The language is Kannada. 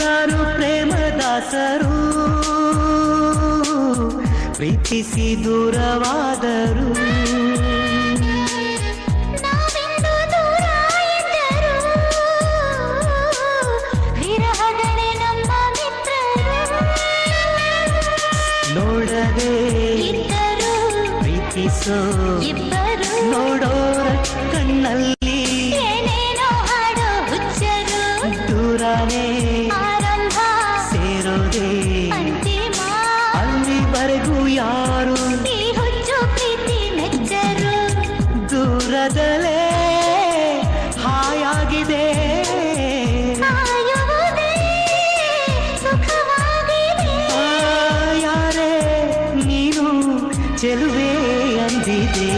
ಯಾರು ಪ್ರೇಮದಾಸರು ಪ್ರೀತಿಸಿ ದೂರವಾದರು ನಾವೆಂದು ದೂರ ಇದ್ದರು ವಿರಹಗಳೇ ನಮ್ಮ ಮಿತ್ರರು ನೋಡದೆ ಇದ್ದರು ಪ್ರೀತಿಸೋ ಇಬ್ಬರು ನೋಡೋರ ಕಣ್ಣಲ್ಲಿ ಏನೇನೋ ಹಾಡೋ ಹುಚ್ಚರು ದೂರನೇ ಆರಂಭ ಸೇರೋದೇ ಅಂತಿಮ ಅಲ್ಲಿವರೆಗೂ ಯಾರು ಈ ಹುಚ್ಚು ಪ್ರೀತಿ ಮೆಚ್ಚರು ದೂರದಲ್ಲೇ ಹಾಯಾಗಿದೆ ಕಾಯುವುದೇ ಸುಖವಾಗಿದೆ ಯಾರೇ ನೀನು ಚೆಲುವೆ ಅಂದಿದೆ